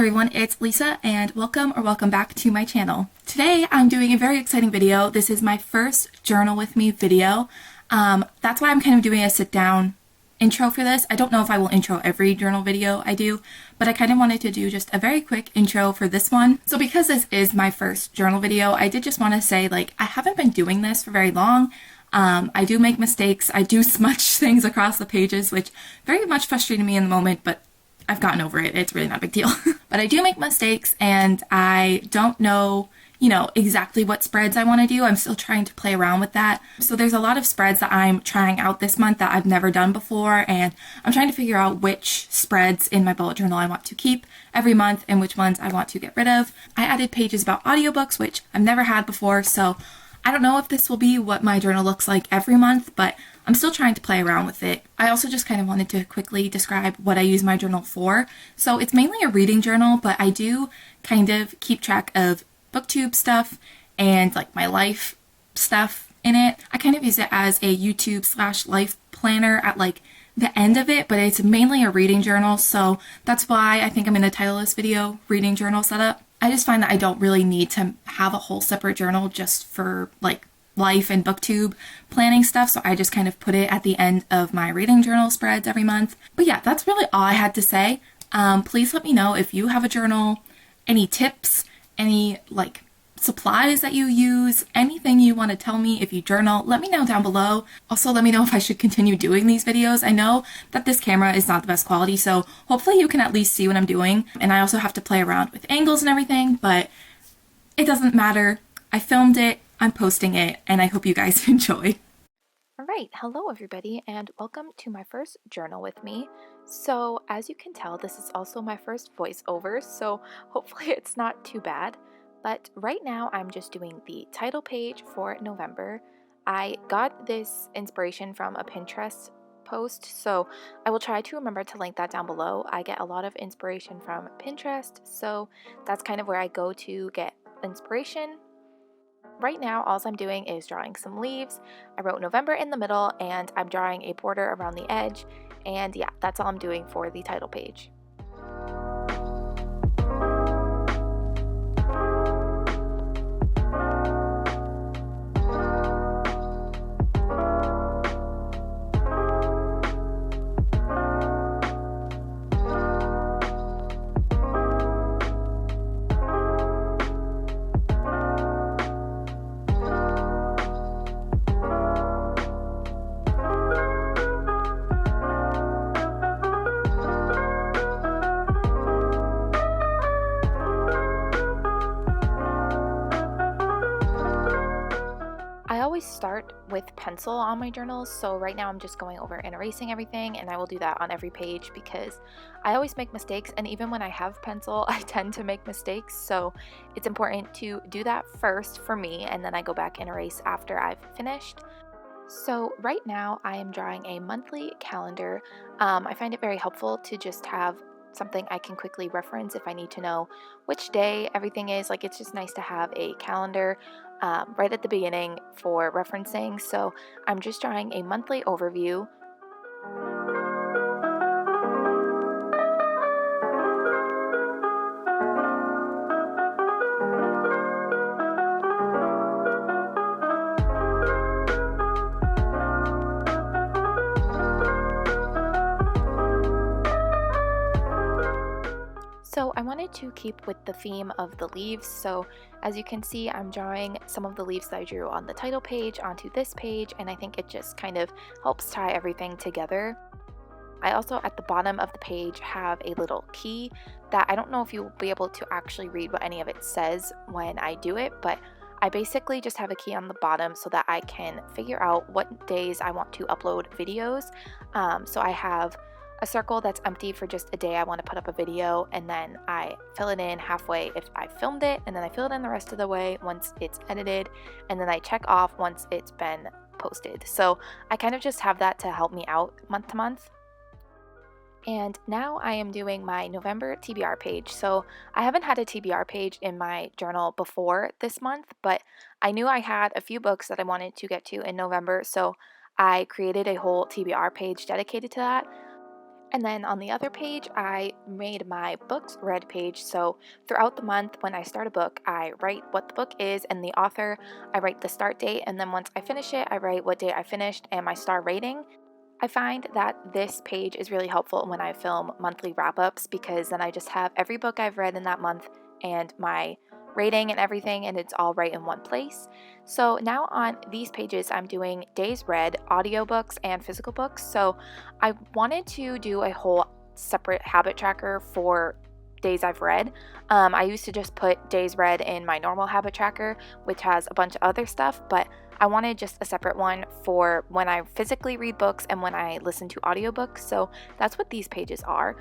everyone, it's Lisa and welcome back to my channel. Today I'm doing a very exciting video. This is my first journal with me video. That's why I'm kind of doing a sit down intro for this. I don't know if I will intro every journal video I do, but I kind of wanted to do just a very quick intro for this one. So because this is my first journal video, I did just want to say, I haven't been doing this for very long. I do make mistakes. I do smudge things across the pages, which very much frustrated me in the moment, but I've gotten over it. It's really not a big deal. But I do make mistakes and I don't know, exactly what spreads I want to do. I'm still trying to play around with that. So there's a lot of spreads that I'm trying out this month that I've never done before, and I'm trying to figure out which spreads in my bullet journal I want to keep every month and which ones I want to get rid of. I added pages about audiobooks, which I've never had before, so I don't know if this will be what my journal looks like every month, but I'm still trying to play around with it. I also just kind of wanted to quickly describe what I use my journal for. So it's mainly a reading journal, but I do kind of keep track of booktube stuff and my life stuff in it. I kind of use it as a YouTube/life planner at the end of it, but it's mainly a reading journal. So that's why I think I'm going to title this video Reading Journal Setup. I just find that I don't really need to have a whole separate journal just for life and booktube planning stuff, so I just kind of put it at the end of my reading journal spreads every month. But yeah, that's really all I had to say. Please let me know if you have a journal, any tips, any supplies that you use, anything you want to tell me if you journal, let me know down below. Also, let me know if I should continue doing these videos. I know that this camera is not the best quality, so hopefully you can at least see what I'm doing. And I also have to play around with angles and everything, but it doesn't matter. I filmed it, I'm posting it, and I hope you guys enjoy. Alright, hello everybody and welcome to my first journal with me. So as you can tell, this is also my first voiceover, so hopefully it's not too bad. But right now I'm just doing the title page for November. I got this inspiration from a Pinterest post, so I will try to remember to link that down below. I get a lot of inspiration from Pinterest, so that's kind of where I go to get inspiration. Right now, all I'm doing is drawing some leaves. I wrote November in the middle, and I'm drawing a border around the edge, and yeah, that's all I'm doing for the title page. I always start with pencil on my journals, so right now I'm just going over and erasing everything, and I will do that on every page because I always make mistakes, and even when I have pencil I tend to make mistakes, so it's important to do that first for me, and then I go back and erase after I've finished. So right now I am drawing a monthly calendar. I find it very helpful to just have something I can quickly reference if I need to know which day everything is. It's just nice to have a calendar right at the beginning for referencing. So I'm just drawing a monthly overview. So I wanted to keep with the theme of the leaves, so as you can see I'm drawing some of the leaves that I drew on the title page onto this page, and I think it just kind of helps tie everything together. I also at the bottom of the page have a little key that I don't know if you'll be able to actually read what any of it says when I do it, but I basically just have a key on the bottom so that I can figure out what days I want to upload videos. So I have a circle that's empty for just a day I want to put up a video, and then I fill it in halfway if I filmed it, and then I fill it in the rest of the way once it's edited, and then I check off once it's been posted. So I kind of just have that to help me out month to month. And now I am doing my November TBR page. So I haven't had a TBR page in my journal before this month, but I knew I had a few books that I wanted to get to in November, so I created a whole TBR page dedicated to that. And then on the other page, I made my books read page. So throughout the month, when I start a book, I write what the book is and the author. I write the start date, and then once I finish it, I write what day I finished and my star rating. I find that this page is really helpful when I film monthly wrap-ups, because then I just have every book I've read in that month and my rating and everything, and it's all right in one place. So now on these pages, I'm doing days read, audiobooks, and physical books. So I wanted to do a whole separate habit tracker for days I've read. I used to just put days read in my normal habit tracker, which has a bunch of other stuff, but I wanted just a separate one for when I physically read books and when I listen to audiobooks. So that's what these pages are.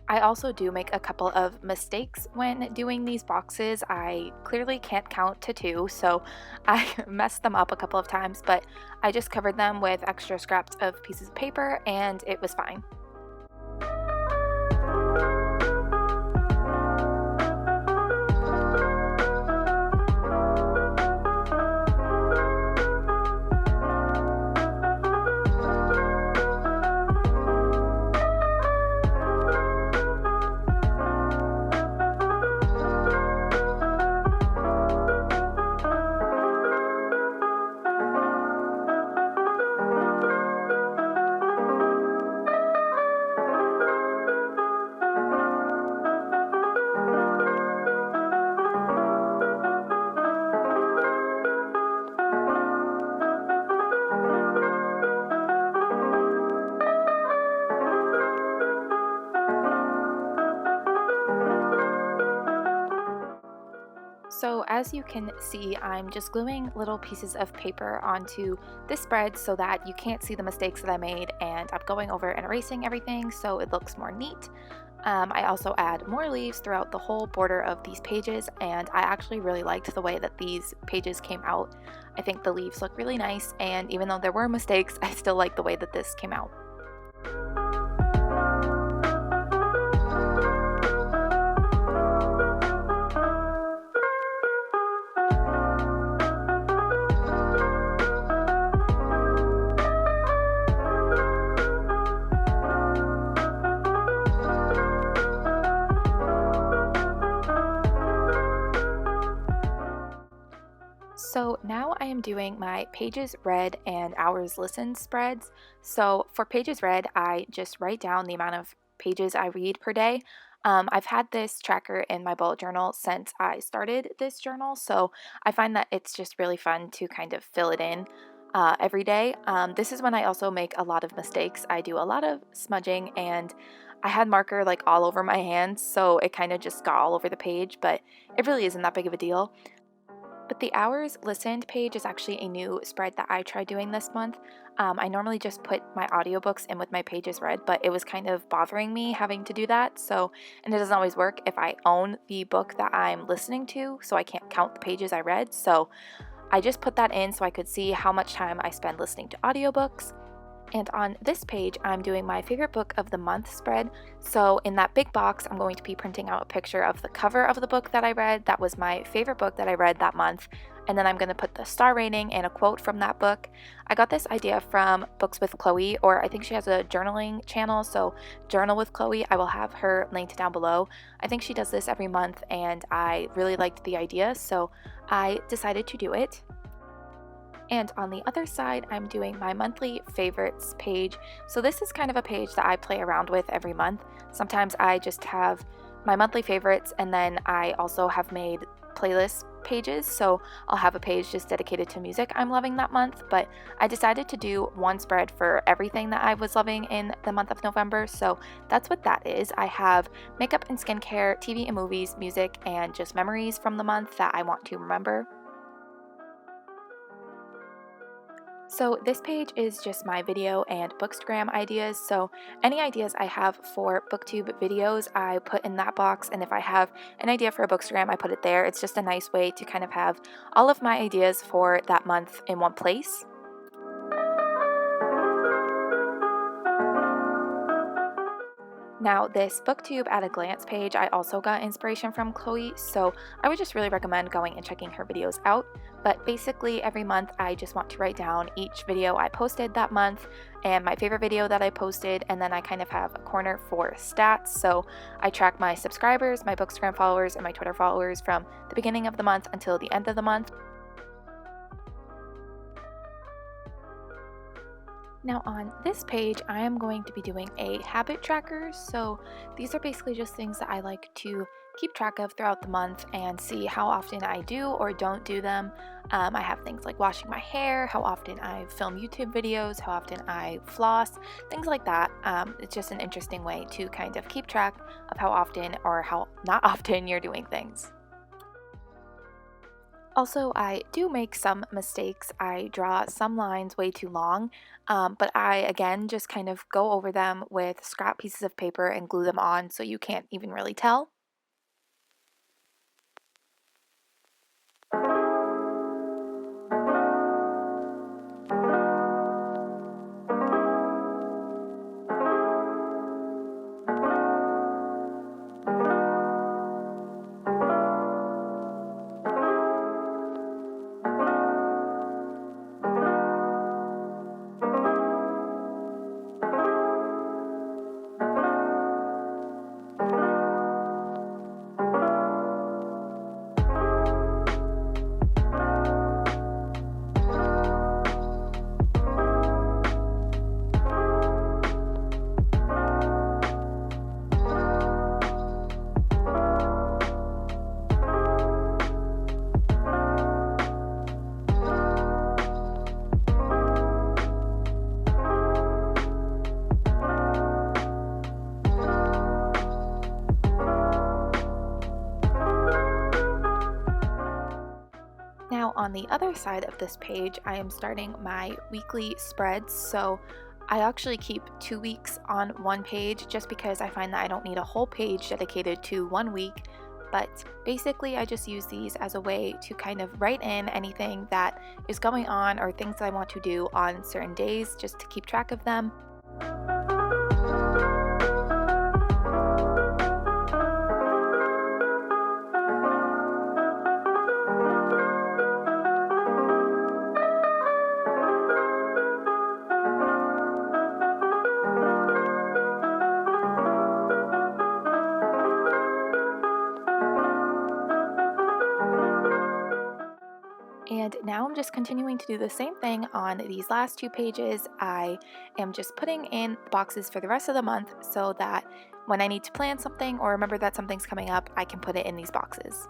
I also do make a couple of mistakes when doing these boxes. I clearly can't count to 2, so I messed them up a couple of times, but I just covered them with extra scraps of pieces of paper and it was fine. So as you can see, I'm just gluing little pieces of paper onto this spread so that you can't see the mistakes that I made, and I'm going over and erasing everything so it looks more neat. I also add more leaves throughout the whole border of these pages, and I actually really liked the way that these pages came out. I think the leaves look really nice, and even though there were mistakes, I still like the way that this came out. So now I am doing my pages read and hours listened spreads. So for pages read, I just write down the amount of pages I read per day. I've had this tracker in my bullet journal since I started this journal, so I find that it's just really fun to kind of fill it in every day. This is when I also make a lot of mistakes. I do a lot of smudging, and I had marker like all over my hands, so it kind of just got all over the page, but it really isn't that big of a deal. But the hours listened page is actually a new spread that I tried doing this month. I normally just put my audiobooks in with my pages read, but it was kind of bothering me having to do that. And it doesn't always work if I own the book that I'm listening to, so I can't count the pages I read. So I just put that in so I could see how much time I spend listening to audiobooks. And on this page, I'm doing my favorite book of the month spread. So in that big box, I'm going to be printing out a picture of the cover of the book that I read. That was my favorite book that I read that month. And then I'm going to put the star rating and a quote from that book. I got this idea from Books with Chloe, or I think she has a journaling channel. So Journal with Chloe, I will have her linked down below. I think she does this every month, and I really liked the idea, so I decided to do it. And on the other side, I'm doing my monthly favorites page. So this is kind of a page that I play around with every month. Sometimes I just have my monthly favorites, and then I also have made playlist pages. So I'll have a page just dedicated to music I'm loving that month, but I decided to do one spread for everything that I was loving in the month of November. So that's what that is. I have makeup and skincare, TV and movies, music, and just memories from the month that I want to remember. So this page is just my video and bookstagram ideas. So any ideas I have for booktube videos, I put in that box, and if I have an idea for a bookstagram, I put it there. It's just a nice way to kind of have all of my ideas for that month in one place. Now, this booktube at a glance page, I also got inspiration from Chloe, so I would just really recommend going and checking her videos out. But basically every month I just want to write down each video I posted that month and my favorite video that I posted, and then I kind of have a corner for stats. So I track my subscribers, my Bookstagram followers, and my Twitter followers from the beginning of the month until the end of the month. Now on this page, I am going to be doing a habit tracker. So these are basically just things that I like to keep track of throughout the month and see how often I do or don't do them. I have things like washing my hair, how often I film YouTube videos, how often I floss, things like that. It's just an interesting way to kind of keep track of how often or how not often you're doing things. Also, I do make some mistakes. I draw some lines way too long, but I, again, just kind of go over them with scrap pieces of paper and glue them on so you can't even really tell. Now on the other side of this page, I am starting my weekly spreads. So I actually keep 2 weeks on one page just because I find that I don't need a whole page dedicated to 1 week. But basically I just use these as a way to kind of write in anything that is going on or things that I want to do on certain days just to keep track of them. And now I'm just continuing to do the same thing on these last 2 pages. I am just putting in boxes for the rest of the month so that when I need to plan something or remember that something's coming up, I can put it in these boxes.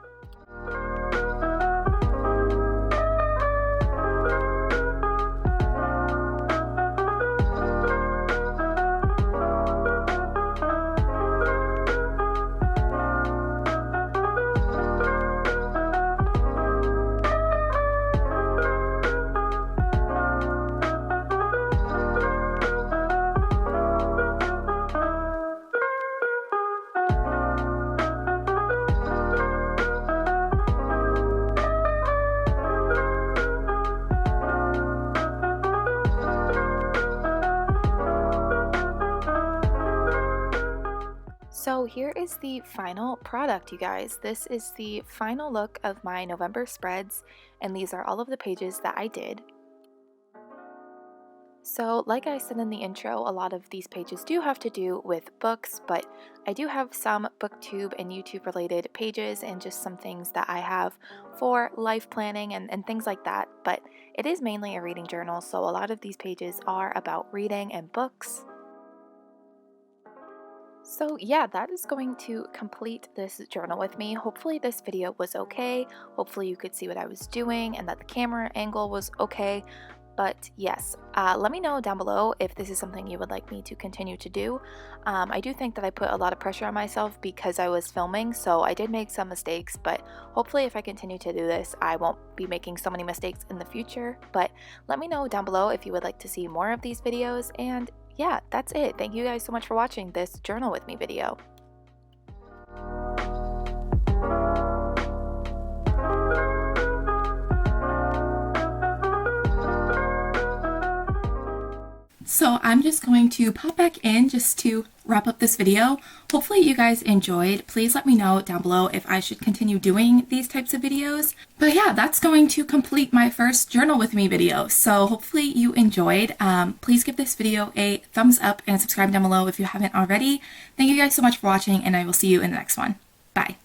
So here is the final product, you guys. This is the final look of my November spreads, and these are all of the pages that I did. So like I said in the intro, a lot of these pages do have to do with books, but I do have some booktube and YouTube related pages and just some things that I have for life planning and things like that, but it is mainly a reading journal, so a lot of these pages are about reading and books. So yeah, that is going to complete this journal with me. Hopefully this video was okay. Hopefully you could see what I was doing and that the camera angle was okay. But yes, let me know down below if this is something you would like me to continue to do. I do think that I put a lot of pressure on myself because I was filming, so I did make some mistakes, but hopefully if I continue to do this, I won't be making so many mistakes in the future. But let me know down below if you would like to see more of these videos, and yeah, that's it. Thank you guys so much for watching this journal with me video. So So I'm just going to pop back in just to wrap up this video. Hopefully you guys enjoyed. Please let me know down below if I should continue doing these types of videos. But yeah, that's going to complete my first journal with me video. So hopefully you enjoyed. Please give this video a thumbs up and subscribe down below if you haven't already. Thank you guys so much for watching, and I will see you in the next one. Bye.